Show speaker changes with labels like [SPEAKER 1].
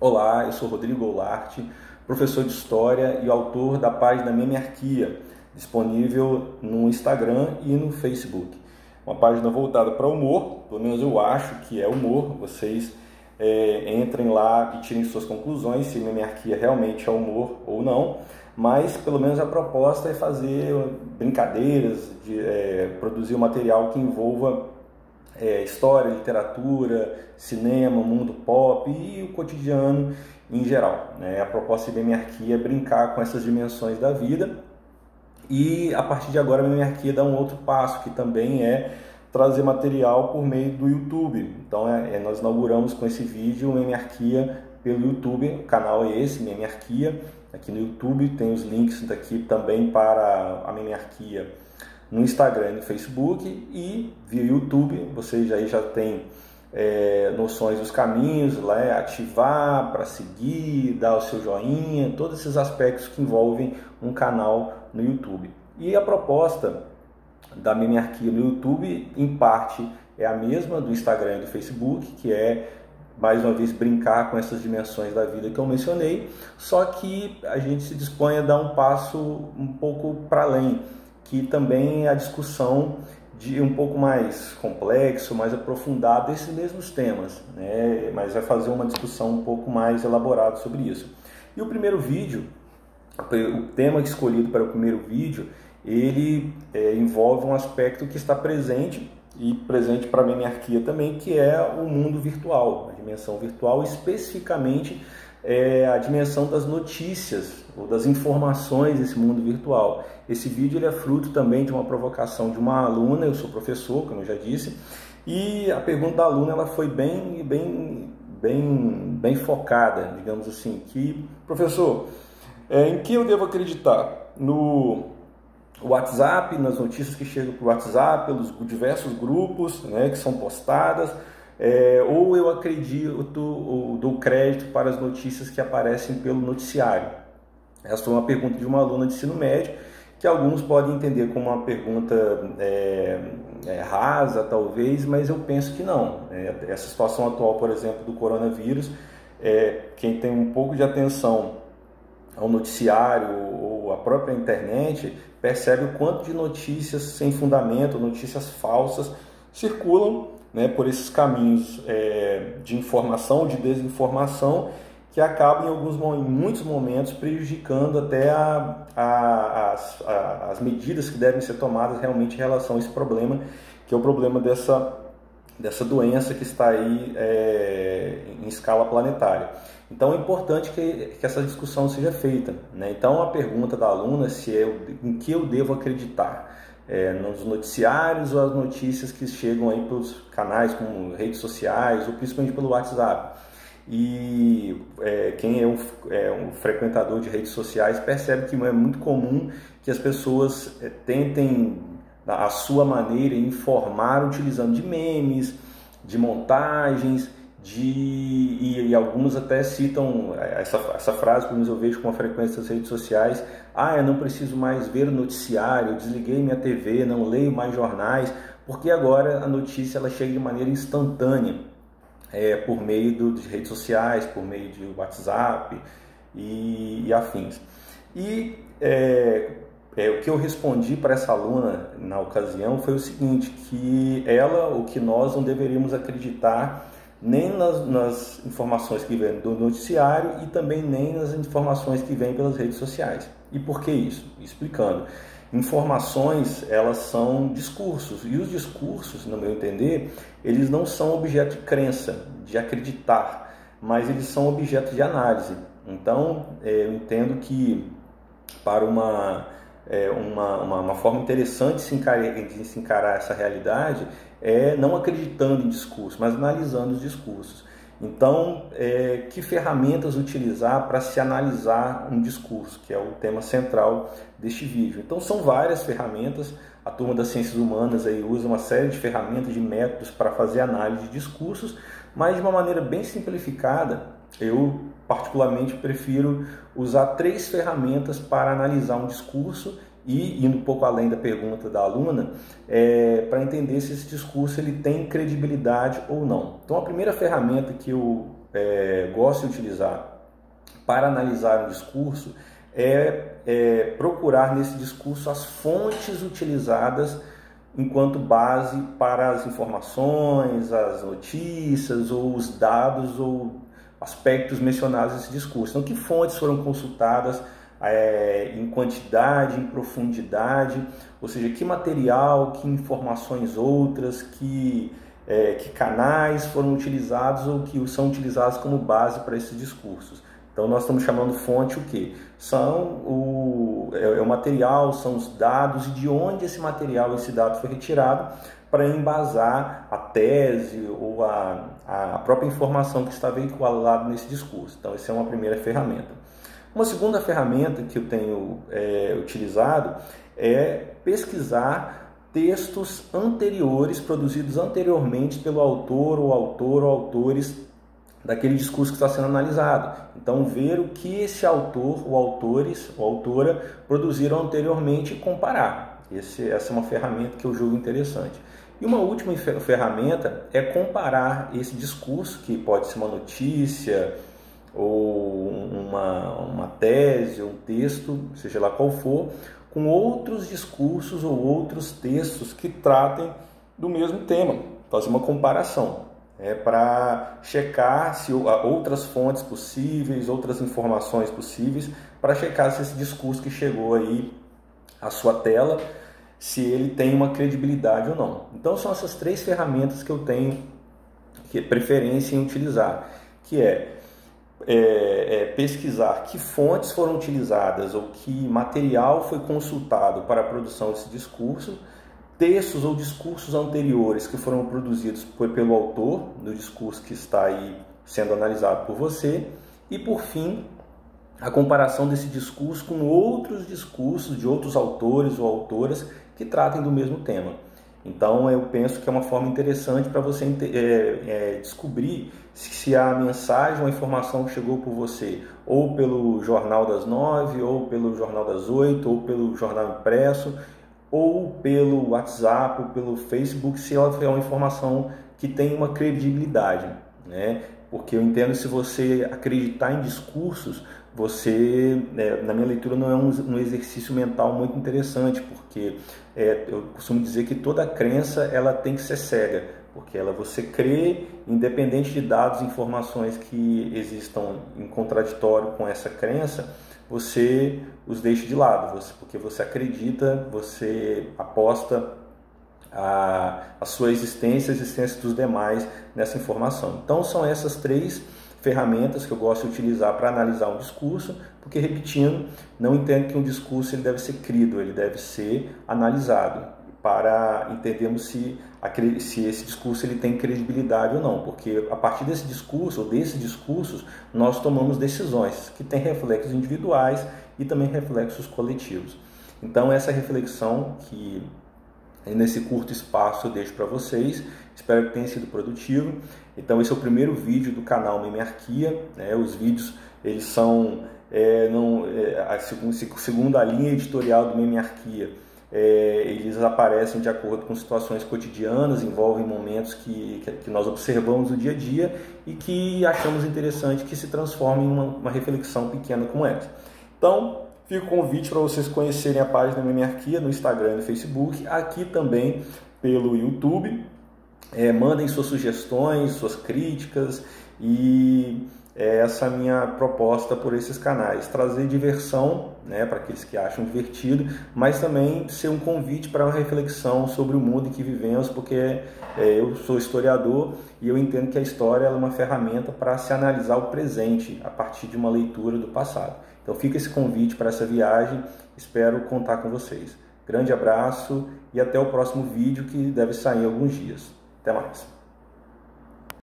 [SPEAKER 1] Olá, eu sou Rodrigo Goulart, professor de História e autor da página Memearquia, disponível no Instagram e no Facebook. Uma página voltada para humor, pelo menos eu acho que é humor. Vocês entrem lá e tirem suas conclusões se Memearquia realmente é humor ou não, mas pelo menos a proposta é fazer brincadeiras, produzir um material que envolva história, literatura, cinema, mundo pop e o cotidiano em geral, né? A proposta de Memearquia é brincar com essas dimensões da vida e a partir de agora a Memearquia dá um outro passo, que também é trazer material por meio do YouTube. Então nós inauguramos com esse vídeo o Memearquia pelo YouTube, o canal é esse, Memearquia, aqui no YouTube, tem os links daqui também para a Memearquia no Instagram e no Facebook, e via YouTube vocês já tem noções dos caminhos, lá ativar para seguir, dar o seu joinha, todos esses aspectos que envolvem um canal no YouTube. E a proposta da Memearquia no YouTube, em parte, é a mesma do Instagram e do Facebook, que é, mais uma vez, brincar com essas dimensões da vida que eu mencionei, só que a gente se dispõe a dar um passo um pouco para além, que também é a discussão de um pouco mais complexo, mais aprofundado desses mesmos temas, né? Mas vai fazer uma discussão um pouco mais elaborada sobre isso. E o primeiro vídeo, o tema escolhido para o primeiro vídeo, ele envolve um aspecto que está presente e presente para a Memearquia também, que é o mundo virtual, a dimensão virtual, especificamente a dimensão das notícias ou das informações desse mundo virtual. Esse vídeo ele é fruto também de uma provocação de uma aluna, eu sou professor, como eu já disse, e a pergunta da aluna ela foi bem focada, digamos assim, que, professor, em que eu devo acreditar? No WhatsApp, nas notícias que chegam para o WhatsApp, pelos diversos grupos, né, que são postadas, ou eu acredito ou dou crédito para as notícias que aparecem pelo noticiário? Essa foi uma pergunta de uma aluna de ensino médio, que alguns podem entender como uma pergunta rasa, talvez, mas eu penso que não. Essa situação atual, por exemplo, do coronavírus, quem tem um pouco de atenção ao noticiário ou à própria internet, percebe o quanto de notícias sem fundamento, notícias falsas, circulam, né, por esses caminhos de informação, de desinformação, que acabam em muitos momentos prejudicando até as medidas que devem ser tomadas realmente em relação a esse problema, que é o problema dessa doença que está aí em escala planetária. Então é importante que essa discussão seja feita, né? Então a pergunta da aluna em que eu devo acreditar, nos noticiários ou as notícias que chegam aí pelos canais como redes sociais ou principalmente pelo WhatsApp. E quem é um frequentador de redes sociais percebe que é muito comum que as pessoas tentem, à sua maneira, informar utilizando de memes, de montagens, e alguns até citam essa frase, pelo menos eu vejo com uma frequência nas redes sociais: eu não preciso mais ver o noticiário, eu desliguei minha TV, não leio mais jornais, porque agora a notícia ela chega de maneira instantânea, por meio de redes sociais, por meio de WhatsApp e afins. E o que eu respondi para essa aluna na ocasião foi o seguinte, que nós não deveríamos acreditar nem nas informações que vêm do noticiário e também nem nas informações que vêm pelas redes sociais. E por que isso? Explicando. Informações, elas são discursos, e os discursos, no meu entender, eles não são objeto de crença, de acreditar, mas eles são objeto de análise. Então, eu entendo que para uma forma interessante de se encarar essa realidade não acreditando em discurso, mas analisando os discursos. Então, que ferramentas utilizar para se analisar um discurso, que é o tema central deste vídeo. Então, são várias ferramentas. A turma das ciências humanas aí usa uma série de ferramentas, de métodos para fazer análise de discursos, mas de uma maneira bem simplificada. Eu, particularmente, prefiro usar 3 ferramentas para analisar um discurso e, indo um pouco além da pergunta da aluna, para entender se esse discurso ele tem credibilidade ou não. Então, a primeira ferramenta que eu gosto de utilizar para analisar um discurso é procurar nesse discurso as fontes utilizadas enquanto base para as informações, as notícias ou os dados ou aspectos mencionados nesse discurso. Então, que fontes foram consultadas em quantidade, em profundidade, ou seja, que material, que informações outras, que canais foram utilizados ou que são utilizados como base para esses discursos. Então, nós estamos chamando fonte o quê? É o material, são os dados e de onde esse material, esse dado foi retirado para embasar a tese ou a própria informação que está veiculada nesse discurso. Então, essa é uma primeira ferramenta. Uma segunda ferramenta que eu tenho utilizado é pesquisar textos anteriores, produzidos anteriormente pelo autor ou autores daquele discurso que está sendo analisado. Então, ver o que esse autor, ou autores, ou autora produziram anteriormente e comparar. Essa é uma ferramenta que eu julgo interessante. E uma última ferramenta é comparar esse discurso, que pode ser uma notícia, ou uma tese, um texto, seja lá qual for, com outros discursos ou outros textos que tratem do mesmo tema. Fazer uma comparação. Para checar se outras fontes possíveis, outras informações possíveis, para checar se esse discurso que chegou aí à sua tela, se ele tem uma credibilidade ou não. Então, são essas três ferramentas que eu tenho preferência em utilizar, que pesquisar que fontes foram utilizadas ou que material foi consultado para a produção desse discurso, textos ou discursos anteriores que foram produzidos pelo autor do discurso que está aí sendo analisado por você e, por fim, a comparação desse discurso com outros discursos de outros autores ou autoras que tratem do mesmo tema. Então, eu penso que é uma forma interessante para você descobrir se a mensagem ou a informação que chegou por você, ou pelo Jornal das 9, ou pelo Jornal das 8, ou pelo jornal impresso, ou pelo WhatsApp, ou pelo Facebook, se ela for uma informação que tem uma credibilidade, né? Porque eu entendo, se você acreditar em discursos, você, na minha leitura, não é um exercício mental muito interessante, porque eu costumo dizer que toda crença ela tem que ser cega, porque você crê, independente de dados e informações que existam em contraditório com essa crença, você os deixa de lado, porque você acredita, você aposta a sua existência, a existência dos demais nessa informação. Então, são essas três ferramentas que eu gosto de utilizar para analisar um discurso, porque, repetindo, não entendo que um discurso ele deve ser crido, ele deve ser analisado para entendermos se esse discurso ele tem credibilidade ou não, porque a partir desse discurso ou desses discursos nós tomamos decisões que têm reflexos individuais e também reflexos coletivos. Então, essa reflexão que nesse curto espaço eu deixo para vocês, espero que tenha sido produtivo. Então, esse é o primeiro vídeo do canal Memearquia, né? Os vídeos eles são segundo a linha editorial do Memearquia, eles aparecem de acordo com situações cotidianas, envolvem momentos que nós observamos no dia a dia e que achamos interessante que se transformem em uma reflexão pequena como essa. Então, fica o convite para vocês conhecerem a página Memearquia no Instagram e no Facebook, aqui também pelo YouTube. Mandem suas sugestões, suas críticas, e essa é a minha proposta por esses canais, trazer diversão, né, para aqueles que acham divertido, mas também ser um convite para uma reflexão sobre o mundo em que vivemos, porque eu sou historiador e eu entendo que a história é uma ferramenta para se analisar o presente a partir de uma leitura do passado. Então fica esse convite para essa viagem, espero contar com vocês. Grande abraço e até o próximo vídeo, que deve sair em alguns dias. Até mais!